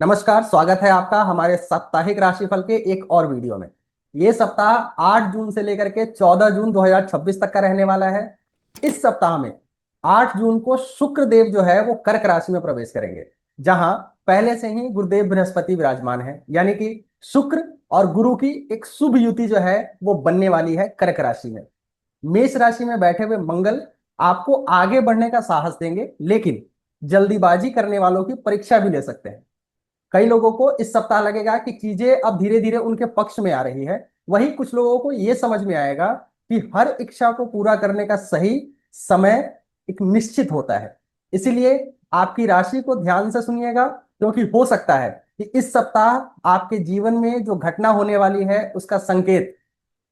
नमस्कार, स्वागत है आपका हमारे साप्ताहिक राशिफल के एक और वीडियो में। ये सप्ताह 8 जून से लेकर के 14 जून 2026 तक का रहने वाला है। इस सप्ताह में 8 जून को शुक्र देव जो है वो कर्क राशि में प्रवेश करेंगे, जहां पहले से ही गुरुदेव बृहस्पति विराजमान है, यानी कि शुक्र और गुरु की एक शुभ युति जो है वो बनने वाली है कर्क राशि में। मेष राशि में बैठे हुए मंगल आपको आगे बढ़ने का साहस देंगे, लेकिन जल्दीबाजी करने वालों की परीक्षा भी ले सकते हैं। कई लोगों को इस सप्ताह लगेगा कि चीजें अब धीरे धीरे उनके पक्ष में आ रही है। वहीं कुछ लोगों को यह समझ में आएगा कि हर इच्छा को पूरा करने का सही समय एक निश्चित होता है। इसीलिए आपकी राशि को ध्यान से सुनिएगा, क्योंकि हो सकता है कि इस सप्ताह आपके जीवन में जो घटना होने वाली है उसका संकेत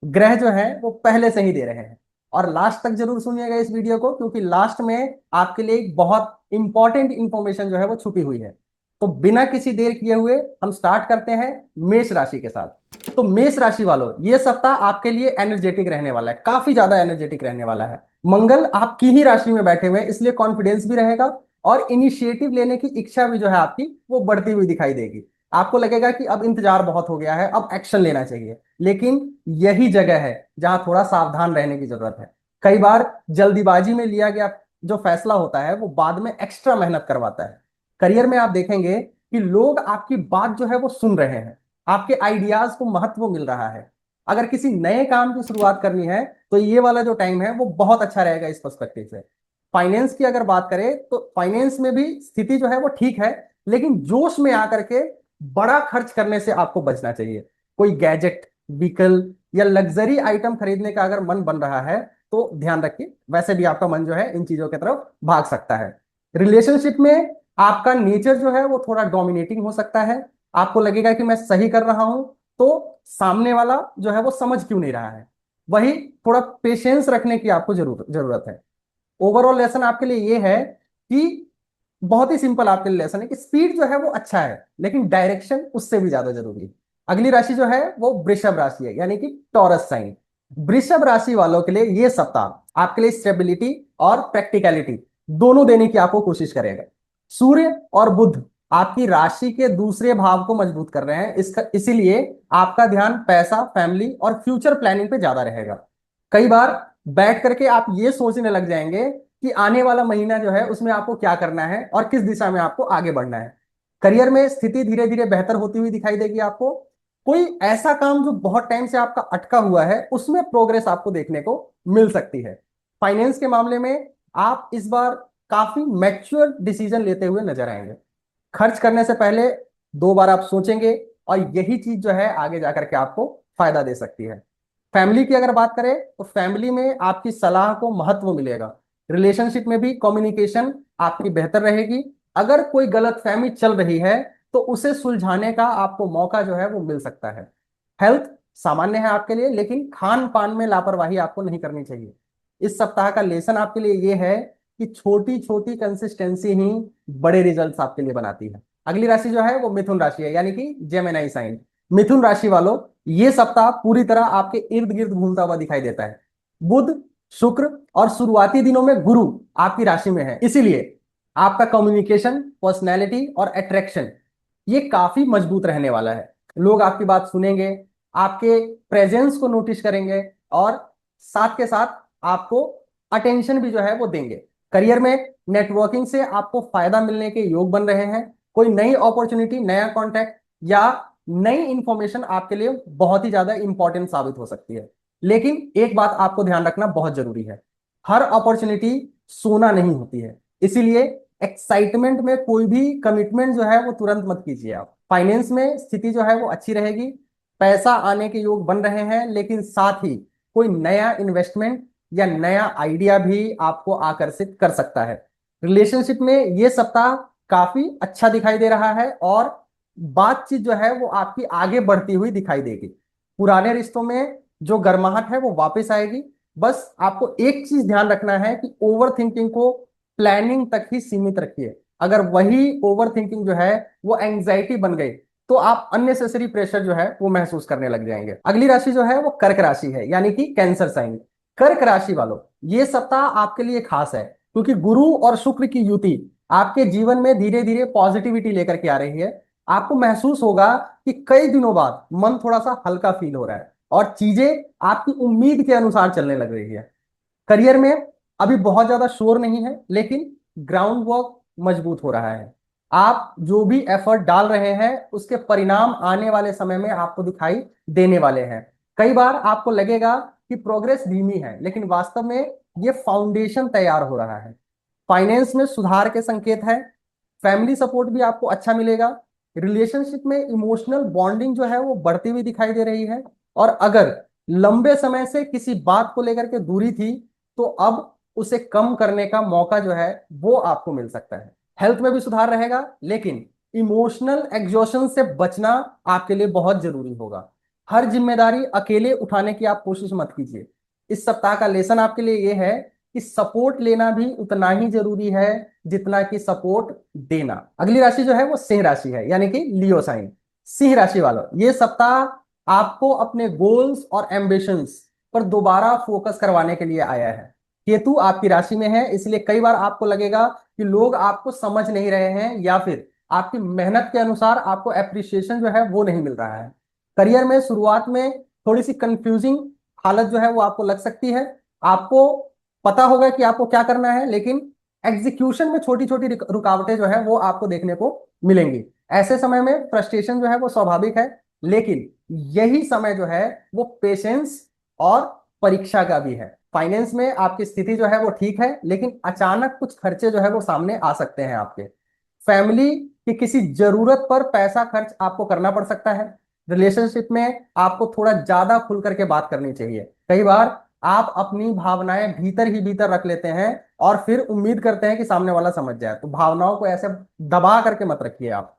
ग्रह जो है वो पहले से ही दे रहे हैं। और लास्ट तक जरूर सुनिएगा इस वीडियो को, क्योंकि लास्ट में आपके लिए एक बहुत इंपॉर्टेंट इंफॉर्मेशन जो है वो छुपी हुई है। तो बिना किसी देर किए हुए हम स्टार्ट करते हैं मेष राशि के साथ। तो मेष राशि वालों, ये सप्ताह आपके लिए एनर्जेटिक रहने वाला है, काफी ज्यादा एनर्जेटिक रहने वाला है। मंगल आपकी ही राशि में बैठे हुए हैं, इसलिए कॉन्फिडेंस भी रहेगा और इनिशिएटिव लेने की इच्छा भी जो है आपकी वो बढ़ती हुई दिखाई देगी। आपको लगेगा कि अब इंतजार बहुत हो गया है, अब एक्शन लेना चाहिए। लेकिन यही जगह है जहां थोड़ा सावधान रहने की जरूरत है। कई बार जल्दीबाजी में लिया गया जो फैसला होता है वो बाद में एक्स्ट्रा मेहनत करवाता है। करियर में आप देखेंगे कि लोग आपकी बात जो है वो सुन रहे हैं, आपके आइडियाज को महत्व मिल रहा है। अगर किसी नए काम की शुरुआत करनी है तो ये वाला जो टाइम है वो बहुत अच्छा रहेगा इस पर्सपेक्टिव से। फाइनेंस की अगर बात करें तो फाइनेंस में भी स्थिति जो है वो ठीक है, लेकिन जोश में आकर के बड़ा खर्च करने से आपको बचना चाहिए। कोई गैजेट, व्हीकल या लग्जरी आइटम खरीदने का अगर मन बन रहा है तो ध्यान रखिए, वैसे भी आपका मन जो है इन चीजों की तरफ भाग सकता है। रिलेशनशिप में आपका नेचर जो है वो थोड़ा डोमिनेटिंग हो सकता है। आपको लगेगा कि मैं सही कर रहा हूं, तो सामने वाला जो है वो समझ क्यों नहीं रहा है। वही थोड़ा पेशेंस रखने की आपको जरूरत है। ओवरऑल लेसन आपके लिए ये है कि बहुत ही सिंपल आपके लिए लेसन है कि स्पीड जो है वो अच्छा है, लेकिन डायरेक्शन उससे भी ज्यादा जरूरी है। अगली राशि जो है वो वृषभ राशि है, यानी कि टॉरस साइन। वृषभ राशि वालों के लिए ये सप्ताह आपके लिए स्टेबिलिटी और प्रैक्टिकलिटी दोनों देने की आपको कोशिश करेगा। सूर्य और बुध आपकी राशि के दूसरे भाव को मजबूत कर रहे हैं, इसका इसीलिए आपका ध्यान पैसा, फैमिली और फ्यूचर प्लानिंग पे ज्यादा रहेगा। कई बार बैठ करके आप ये सोचने लग जाएंगे कि आने वाला महीना जो है उसमें आपको क्या करना है और किस दिशा में आपको आगे बढ़ना है। करियर में स्थिति धीरे धीरे बेहतर होती हुई दिखाई देगी आपको। कोई ऐसा काम जो बहुत टाइम से आपका अटका हुआ है उसमें प्रोग्रेस आपको देखने को मिल सकती है। फाइनेंस के मामले में आप इस बार काफी मैच्योर डिसीजन लेते हुए नजर आएंगे। खर्च करने से पहले 2 बार आप सोचेंगे, और यही चीज जो है आगे जाकर के आपको फायदा दे सकती है। फैमिली की अगर बात करें तो फैमिली में आपकी सलाह को महत्व मिलेगा। रिलेशनशिप में भी कम्युनिकेशन आपकी बेहतर रहेगी। अगर कोई गलत फहमी चल रही है तो उसे सुलझाने का आपको मौका जो है वो मिल सकता है। हेल्थ सामान्य है आपके लिए, लेकिन खान पान में लापरवाही आपको नहीं करनी चाहिए। इस सप्ताह का लेसन आपके लिए ये है कि छोटी छोटी कंसिस्टेंसी ही बड़े रिजल्ट्स आपके लिए बनाती है। अगली राशि जो है वो मिथुन राशि है, यानी कि जेमिनी साइन। मिथुन राशि वालों, ये सप्ताह पूरी तरह आपके इर्द गिर्द घूमता हुआ दिखाई देता है। बुध, शुक्र और शुरुआती दिनों में गुरु आपकी राशि में है, इसीलिए आपका कम्युनिकेशन, पर्सनैलिटी और अट्रैक्शन ये काफी मजबूत रहने वाला है। लोग आपकी बात सुनेंगे, आपके प्रेजेंस को नोटिस करेंगे और साथ के साथ आपको अटेंशन भी जो है वो देंगे। करियर में नेटवर्किंग से आपको फायदा मिलने के योग बन रहे हैं। कोई नई अपॉर्चुनिटी, नया कॉन्टैक्ट या नई इंफॉर्मेशन आपके लिए बहुत ही ज्यादा इंपॉर्टेंट साबित हो सकती है। लेकिन एक बात आपको ध्यान रखना बहुत जरूरी है, हर अपॉर्चुनिटी सोना नहीं होती है। इसीलिए एक्साइटमेंट में कोई भी कमिटमेंट जो है वो तुरंत मत कीजिए आप। फाइनेंस में स्थिति जो है वो अच्छी रहेगी, पैसा आने के योग बन रहे हैं, लेकिन साथ ही कोई नया इन्वेस्टमेंट या नया आइडिया भी आपको आकर्षित कर सकता है। रिलेशनशिप में ये सप्ताह काफी अच्छा दिखाई दे रहा है और बातचीत जो है वो आपकी आगे बढ़ती हुई दिखाई देगी। पुराने रिश्तों में जो गर्माहट है वो वापस आएगी। बस आपको एक चीज ध्यान रखना है कि ओवर थिंकिंग को प्लानिंग तक ही सीमित रखिए। अगर वही ओवर थिंकिंग जो है वो एंग्जाइटी बन गई तो आप अननेसेसरी प्रेशर जो है वो महसूस करने लग जाएंगे। अगली राशि जो है वो कर्क राशि है, यानी कि कैंसर साइन। कर्क राशि वालों, ये सप्ताह आपके लिए खास है, क्योंकि गुरु और शुक्र की युति आपके जीवन में धीरे धीरे पॉजिटिविटी लेकर के आ रही है। आपको महसूस होगा कि कई दिनों बाद मन थोड़ा सा हल्का फील हो रहा है और चीजें आपकी उम्मीद के अनुसार चलने लग रही है। करियर में अभी बहुत ज्यादा शोर नहीं है, लेकिन ग्राउंड वर्क मजबूत हो रहा है। आप जो भी एफर्ट डाल रहे हैं उसके परिणाम आने वाले समय में आपको दिखाई देने वाले हैं। कई बार आपको लगेगा कि प्रोग्रेस धीमी है, लेकिन वास्तव में ये फाउंडेशन तैयार हो रहा है। फाइनेंस में सुधार के संकेत है। फैमिली सपोर्ट भी आपको अच्छा मिलेगा। रिलेशनशिप में इमोशनल बॉन्डिंग जो है वो बढ़ती हुई दिखाई दे रही है। और अगर लंबे समय से किसी बात को लेकर के दूरी थी, तो अब उसे कम करने का मौका जो है वो आपको मिल सकता है। हेल्थ में भी सुधार रहेगा, लेकिन इमोशनल एग्जॉशन से बचना आपके लिए बहुत जरूरी होगा। हर जिम्मेदारी अकेले उठाने की आप कोशिश मत कीजिए। इस सप्ताह का लेसन आपके लिए यह है कि सपोर्ट लेना भी उतना ही जरूरी है जितना कि सपोर्ट देना। अगली राशि जो है वो सिंह राशि है, यानी कि लियो साइन। सिंह राशि वालों, ये सप्ताह आपको अपने गोल्स और एम्बिशंस पर दोबारा फोकस करवाने के लिए आया है। केतु आपकी राशि में है, इसलिए कई बार आपको लगेगा कि लोग आपको समझ नहीं रहे हैं या फिर आपकी मेहनत के अनुसार आपको एप्रिसिएशन जो है वो नहीं मिल रहा है। करियर में शुरुआत में थोड़ी सी कंफ्यूजिंग हालत जो है वो आपको लग सकती है। आपको पता होगा कि आपको क्या करना है, लेकिन एग्जीक्यूशन में छोटी छोटी रुकावटें जो है वो आपको देखने को मिलेंगी। ऐसे समय में फ्रस्ट्रेशन जो है वो स्वाभाविक है, लेकिन यही समय जो है वो पेशेंस और परीक्षा का भी है। फाइनेंस में आपकी स्थिति जो है वो ठीक है, लेकिन अचानक कुछ खर्चे जो है वो सामने आ सकते हैं आपके। फैमिली की किसी जरूरत पर पैसा खर्च आपको करना पड़ सकता है। रिलेशनशिप में आपको थोड़ा ज्यादा खुल करके बात करनी चाहिए। कई बार आप अपनी भावनाएं भीतर ही भीतर रख लेते हैं और फिर उम्मीद करते हैं कि सामने वाला समझ जाए, तो भावनाओं को ऐसे दबा करके मत रखिए आप।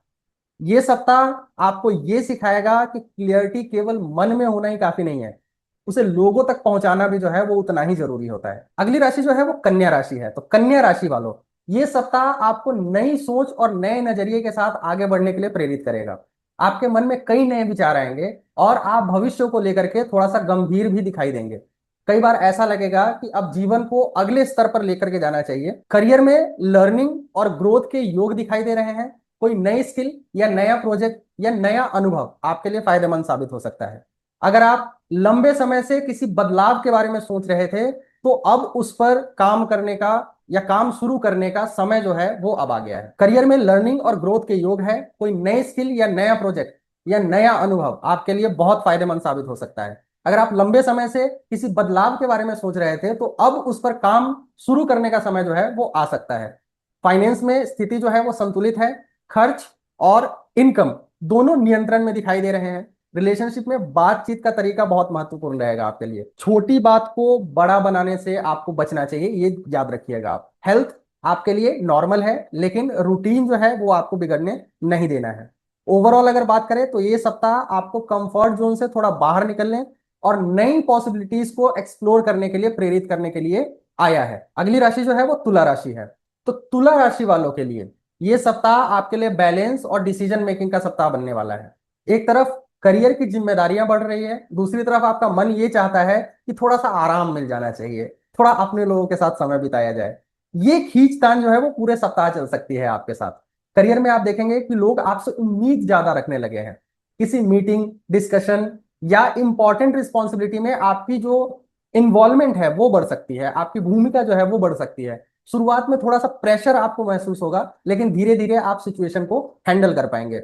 ये सप्ताह आपको ये सिखाएगा कि क्लियरिटी केवल मन में होना ही काफी नहीं है, उसे लोगों तक पहुंचाना भी जो है वो उतना ही जरूरी होता है। अगली राशि जो है वो कन्या राशि है। तो कन्या राशि वालों, ये सप्ताह आपको नई सोच और नए नजरिए के साथ आगे बढ़ने के लिए प्रेरित करेगा। आपके मन में कई नए विचार आएंगे और आप भविष्य को लेकर के थोड़ा सा गंभीर भी दिखाई देंगे। कई बार ऐसा लगेगा कि अब जीवन को अगले स्तर पर लेकर के जाना चाहिए। करियर में लर्निंग और ग्रोथ के योग दिखाई दे रहे हैं। कोई नई स्किल या नया प्रोजेक्ट या नया अनुभव आपके लिए फायदेमंद साबित हो सकता है। अगर आप लंबे समय से किसी बदलाव के बारे में सोच रहे थे, तो अब उस पर काम करने का या काम शुरू करने का समय जो है वो अब आ गया है। करियर में लर्निंग और ग्रोथ के योग है। कोई नई स्किल या नया प्रोजेक्ट या नया अनुभव आपके लिए बहुत फायदेमंद साबित हो सकता है। अगर आप लंबे समय से किसी बदलाव के बारे में सोच रहे थे, तो अब उस पर काम शुरू करने का समय जो है वो आ सकता है। फाइनेंस में स्थिति जो है वो संतुलित है। खर्च और इनकम दोनों नियंत्रण में दिखाई दे रहे हैं। रिलेशनशिप में बातचीत का तरीका बहुत महत्वपूर्ण रहेगा आपके लिए। छोटी बात को बड़ा बनाने से आपको बचना चाहिए, ये याद रखिएगा आप। हेल्थ आपके लिए नॉर्मल है, लेकिन रूटीन जो है वो आपको बिगड़ने नहीं देना है। ओवरऑल अगर बात करें तो ये सप्ताह आपको कंफर्ट जोन से थोड़ा बाहर निकलने और नई पॉसिबिलिटीज को एक्सप्लोर करने के लिए प्रेरित करने के लिए आया है। अगली राशि जो है वो तुला राशि है। तो तुला राशि वालों के लिए ये सप्ताह आपके लिए बैलेंस और डिसीजन मेकिंग का सप्ताह बनने वाला है। एक तरफ करियर की जिम्मेदारियां बढ़ रही है, दूसरी तरफ आपका मन ये चाहता है कि थोड़ा सा आराम मिल जाना चाहिए, थोड़ा अपने लोगों के साथ समय बिताया जाए। ये खींचतान जो है वो पूरे सप्ताह चल सकती है आपके साथ। करियर में आप देखेंगे कि लोग आपसे उम्मीद ज्यादा रखने लगे हैं। किसी मीटिंग, डिस्कशन या इंपॉर्टेंट रिस्पॉन्सिबिलिटी में आपकी जो इन्वॉल्वमेंट है वो बढ़ सकती है, आपकी भूमिका जो है वो बढ़ सकती है। शुरुआत में थोड़ा सा प्रेशर आपको महसूस होगा, लेकिन धीरे धीरे आप सिचुएशन को हैंडल कर पाएंगे।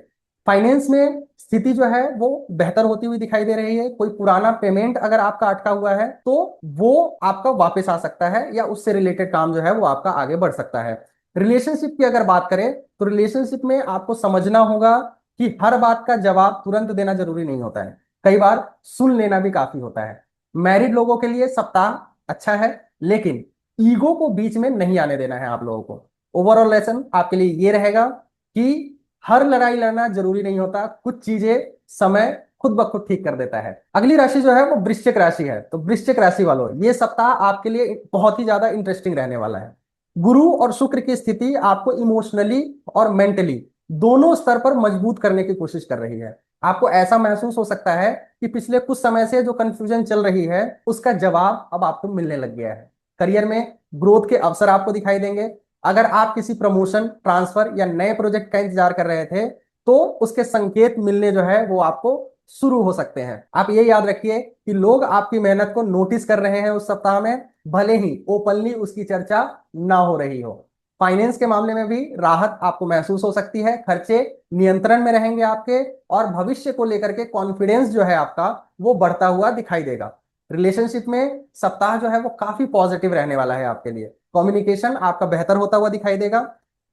फाइनेंस में स्थिति जो है वो बेहतर होती हुई दिखाई दे रही है। कोई पुराना पेमेंट अगर आपका अटका हुआ है, तो वो आपका वापस आ सकता है या उससे रिलेटेड काम जो है वो आपका आगे बढ़ सकता है। रिलेशनशिप की अगर बात करें तो रिलेशनशिप में आपको समझना होगा कि हर बात का जवाब तुरंत देना जरूरी नहीं होता है। कई बार सुन लेना भी काफी होता है। मैरिड लोगों के लिए सप्ताह अच्छा है, लेकिन ईगो को बीच में नहीं आने देना है आप लोगों को। ओवरऑल लेसन आपके लिए ये रहेगा कि हर लड़ाई लड़ना जरूरी नहीं होता, कुछ चीजें समय खुद ब खुद ठीक कर देता है। अगली राशि जो है वो वृश्चिक राशि है। तो वृश्चिक राशि वालों, ये सप्ताह आपके लिए बहुत ही ज्यादा इंटरेस्टिंग रहने वाला है। गुरु और शुक्र की स्थिति आपको इमोशनली और मेंटली दोनों स्तर पर मजबूत करने की कोशिश कर रही है। आपको ऐसा महसूस हो सकता है कि पिछले कुछ समय से जो कंफ्यूजन चल रही है उसका जवाब अब आपको मिलने लग गया है। करियर में ग्रोथ के अवसर आपको दिखाई देंगे। अगर आप किसी प्रमोशन, ट्रांसफर या नए प्रोजेक्ट का इंतजार कर रहे थे, तो उसके संकेत मिलने जो है वो आपको शुरू हो सकते हैं। आप ये याद रखिए कि लोग आपकी मेहनत को नोटिस कर रहे हैं उस सप्ताह में, भले ही ओपनली उसकी चर्चा ना हो रही हो। फाइनेंस के मामले में भी राहत आपको महसूस हो सकती है, खर्चे नियंत्रण में रहेंगे आपके, और भविष्य को लेकर के कॉन्फिडेंस जो है आपका वो बढ़ता हुआ दिखाई देगा। रिलेशनशिप में सप्ताह जो है वो काफी पॉजिटिव रहने वाला है आपके लिए। कम्युनिकेशन आपका बेहतर होता हुआ दिखाई देगा।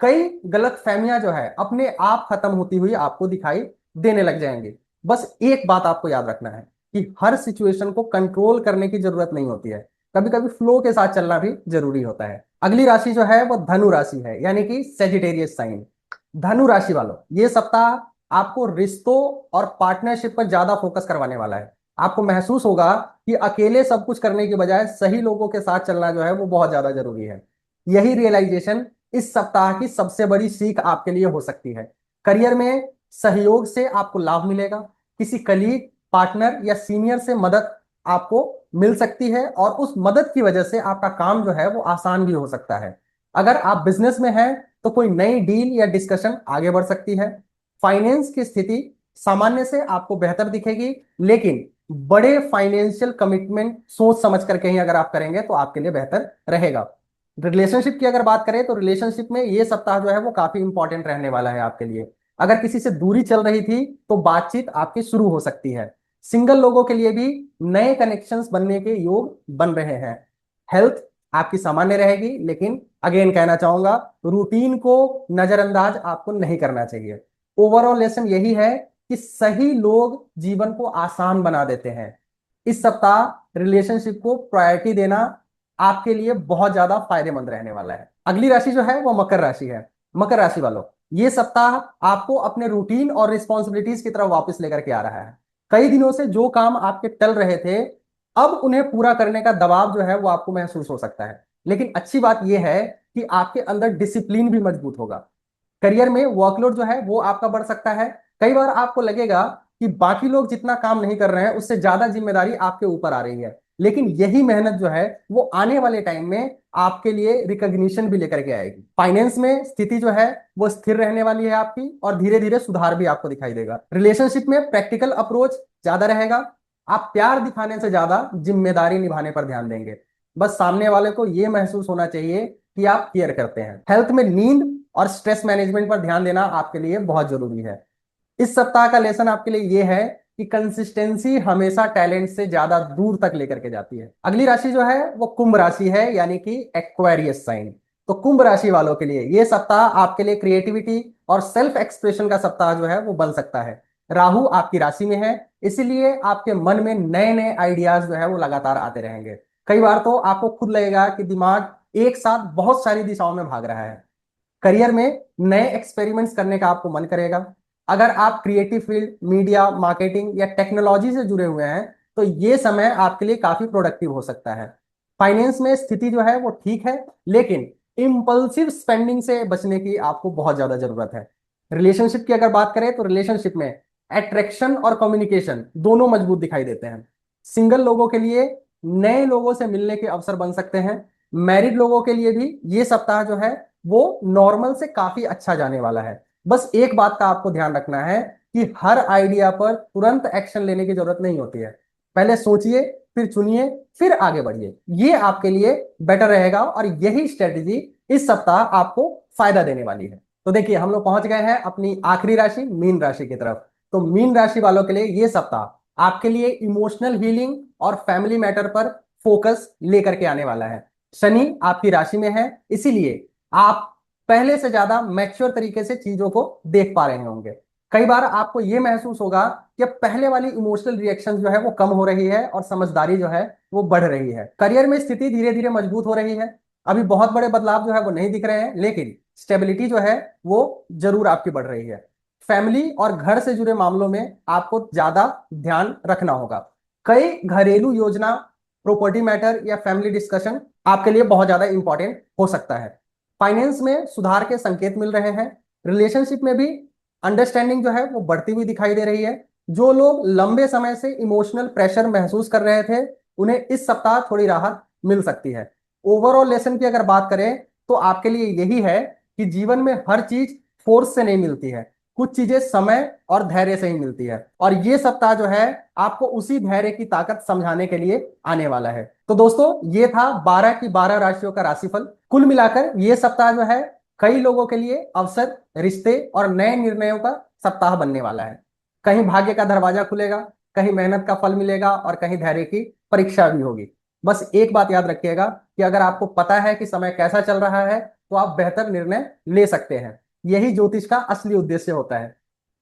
कई गलत फहमियां जो है अपने आप खत्म होती हुई आपको दिखाई देने लग जाएंगे। बस एक बात आपको याद रखना है कि हर सिचुएशन को कंट्रोल करने की जरूरत नहीं होती है, कभी कभी फ्लो के साथ चलना भी जरूरी होता है। अगली राशि जो है वो धनु राशि है, यानी कि सेजिटेरियस साइन। धनु राशि वालों, ये सप्ताह आपको रिश्तों और पार्टनरशिप पर ज्यादा फोकस करवाने वाला है। आपको महसूस होगा कि अकेले सब कुछ करने की बजाय सही लोगों के साथ चलना जो है वो बहुत ज्यादा जरूरी है। यही रियलाइजेशन इस सप्ताह की सबसे बड़ी सीख आपके लिए हो सकती है। करियर में सहयोग से आपको लाभ मिलेगा, किसी कलीग, पार्टनर या सीनियर से मदद आपको मिल सकती है, और उस मदद की वजह से आपका काम जो है वो आसान भी हो सकता है। अगर आप बिजनेस में हैं तो कोई नई डील या डिस्कशन आगे बढ़ सकती है। फाइनेंस की स्थिति सामान्य से आपको बेहतर दिखेगी, लेकिन बड़े फाइनेंशियल कमिटमेंट सोच समझ करके ही अगर आप करेंगे तो आपके लिए बेहतर रहेगा। रिलेशनशिप की अगर बात करें तो रिलेशनशिप में ये सप्ताह जो है वो काफी इंपॉर्टेंट रहने वाला है आपके लिए। अगर किसी से दूरी चल रही थी तो बातचीत आपकी शुरू हो सकती है। सिंगल लोगों के लिए भी नए कनेक्शंस बनने के योग बन रहे हैं। हेल्थ आपकी सामान्य रहेगी, लेकिन अगेन कहना चाहूंगा, रूटीन को नजरअंदाज आपको नहीं करना चाहिए। ओवरऑल लेसन यही है कि सही लोग जीवन को आसान बना देते हैं। इस सप्ताह रिलेशनशिप को प्रायोरिटी देना आपके लिए बहुत ज्यादा फायदेमंद रहने वाला है। अगली राशि जो है वो मकर राशि है। मकर राशि वालों, ये सप्ताह आपको अपने रूटीन और रिस्पॉन्सिबिलिटीज की तरफ वापस लेकर के आ रहा है। कई दिनों से जो काम आपके टल रहे थे, अब उन्हें पूरा करने का दबाव जो है वो आपको महसूस हो सकता है। लेकिन अच्छी बात यह है कि आपके अंदर डिसिप्लिन भी मजबूत होगा। करियर में वर्कलोड जो है वो आपका बढ़ सकता है। कई बार आपको लगेगा कि बाकी लोग जितना काम नहीं कर रहे हैं उससे ज्यादा जिम्मेदारी आपके ऊपर आ रही है, लेकिन यही मेहनत जो है वो आने वाले टाइम में आपके लिए रिकॉग्निशन भी लेकर के आएगी। फाइनेंस में स्थिति जो है वो स्थिर रहने वाली है आपकी, और धीरे धीरे सुधार भी आपको दिखाई देगा। रिलेशनशिप में प्रैक्टिकल अप्रोच ज्यादा रहेगा। आप प्यार दिखाने से ज्यादा जिम्मेदारी निभाने पर ध्यान देंगे। बस सामने वाले को यह महसूस होना चाहिए कि आप केयर करते हैं। हेल्थ में नींद और स्ट्रेस मैनेजमेंट पर ध्यान देना आपके लिए बहुत जरूरी है। इस सप्ताह का लेसन आपके लिए यह है कि कंसिस्टेंसी हमेशा टैलेंट से ज्यादा दूर तक लेकर के जाती है। अगली राशि जो है वो कुंभ राशि है, यानी कि एक्वेरियस साइन। तो कुंभ राशि वालों के लिए यह सप्ताह आपके लिए क्रिएटिविटी और सेल्फ एक्सप्रेशन का सप्ताह जो है वो बन सकता है। राहु आपकी राशि में है, इसीलिए आपके मन में नए नए आइडियाज जो है वो लगातार आते रहेंगे। कई बार तो आपको खुद लगेगा कि दिमाग एक साथ बहुत सारी दिशाओं में भाग रहा है। करियर में नए एक्सपेरिमेंट्स करने का आपको मन करेगा। अगर आप क्रिएटिव फील्ड, मीडिया, मार्केटिंग या टेक्नोलॉजी से जुड़े हुए हैं तो ये समय आपके लिए काफी प्रोडक्टिव हो सकता है। फाइनेंस में स्थिति जो है वो ठीक है, लेकिन इम्पल्सिव स्पेंडिंग से बचने की आपको बहुत ज्यादा जरूरत है। रिलेशनशिप की अगर बात करें तो रिलेशनशिप में अट्रैक्शन और कम्युनिकेशन दोनों मजबूत दिखाई देते हैं। सिंगल लोगों के लिए नए लोगों से मिलने के अवसर बन सकते हैं। मैरिड लोगों के लिए भी ये सप्ताह जो है वो नॉर्मल से काफी अच्छा जाने वाला है। बस एक बात का आपको ध्यान रखना है कि हर आइडिया पर तुरंत एक्शन लेने की जरूरत नहीं होती है। पहले सोचिए, फिर चुनिए, फिर आगे बढ़िए। ये आपके लिए बेटर रहेगा, और यही स्ट्रेटेजी इस सप्ताह आपको फायदा देने वाली है। तो देखिए, हम लोग पहुंच गए हैं अपनी आखिरी राशि मीन राशि की तरफ। तो मीन राशि वालों के लिए ये सप्ताह आपके लिए इमोशनल हीलिंग और फैमिली मैटर पर फोकस लेकर के आने वाला है। शनि आपकी राशि में है, इसीलिए आप पहले से ज्यादा मैच्योर तरीके से चीजों को देख पा रहे होंगे। कई बार आपको यह महसूस होगा कि अब पहले वाली इमोशनल रिएक्शन जो है वो कम हो रही है और समझदारी जो है वो बढ़ रही है। करियर में स्थिति धीरे धीरे मजबूत हो रही है। अभी बहुत बड़े बदलाव जो है वो नहीं दिख रहे हैं, लेकिन स्टेबिलिटी जो है वो जरूर आपकी बढ़ रही है। फैमिली और घर से जुड़े मामलों में आपको ज्यादा ध्यान रखना होगा। कई घरेलू योजना, प्रॉपर्टी मैटर या फैमिली डिस्कशन आपके लिए बहुत ज्यादा इंपॉर्टेंट हो सकता है। फाइनेंस में सुधार के संकेत मिल रहे हैं। रिलेशनशिप में भी अंडरस्टैंडिंग जो है वो बढ़ती हुई दिखाई दे रही है। जो लोग लंबे समय से इमोशनल प्रेशर महसूस कर रहे थे, उन्हें इस सप्ताह थोड़ी राहत मिल सकती है। ओवरऑल लेसन की अगर बात करें तो आपके लिए यही है कि जीवन में हर चीज फोर्स से नहीं मिलती है। कुछ चीजें समय और धैर्य से ही मिलती है, और ये सप्ताह जो है आपको उसी धैर्य की ताकत समझाने के लिए आने वाला है। तो दोस्तों, ये था 12 की 12 राशियों का राशिफल। कुल मिलाकर ये सप्ताह जो है कई लोगों के लिए अवसर, रिश्ते और नए निर्णयों का सप्ताह बनने वाला है। कहीं भाग्य का दरवाजा खुलेगा, कहीं मेहनत का फल मिलेगा और कहीं धैर्य की परीक्षा भी होगी। बस एक बात याद रखिएगा कि अगर आपको पता है कि समय कैसा चल रहा है तो आप बेहतर निर्णय ले सकते हैं। यही ज्योतिष का असली उद्देश्य होता है।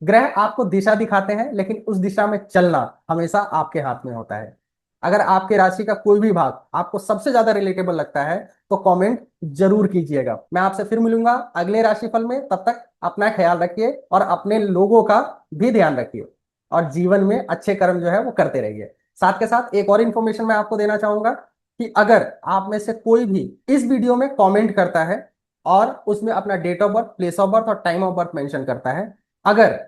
ग्रह आपको दिशा दिखाते हैं, लेकिन उस दिशा में चलना हमेशा आपके हाथ में होता है। अगर आपके राशि का कोई भी भाग आपको सबसे ज्यादा रिलेटेबल लगता है तो कमेंट जरूर कीजिएगा। मैं आपसे फिर मिलूंगा अगले राशिफल में। तब तक अपना ख्याल रखिए और अपने लोगों का भी ध्यान रखिए, और जीवन में अच्छे कर्म जो है वो करते रहिए। साथ के साथ एक और इन्फॉर्मेशन मैं आपको देना चाहूंगा कि अगर आप में से कोई भी इस वीडियो में कमेंट करता है और उसमें अपना date of birth, place of birth और टाइम ऑफ बर्थ मेंशन करता है, अगर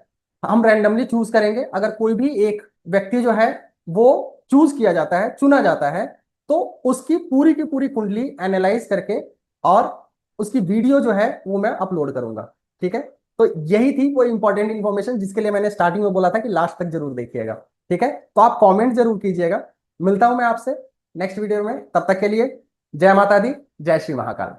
हम रैंडमली चूज करेंगे, अगर कोई भी एक व्यक्ति जो है वो चूज किया जाता है, चुना जाता है, तो उसकी पूरी की पूरी कुंडली एनालाइज करके और उसकी वीडियो जो है वो मैं अपलोड करूंगा। ठीक है, तो यही थी वो इंपॉर्टेंट इंफॉर्मेशन जिसके लिए मैंने स्टार्टिंग में बोला था कि लास्ट तक जरूर देखिएगा। ठीक है, तो आप कमेंट जरूर कीजिएगा। मिलता हूं मैं आपसे नेक्स्ट वीडियो में, तब तक के लिए जय माता दी, जय श्री महाकाल।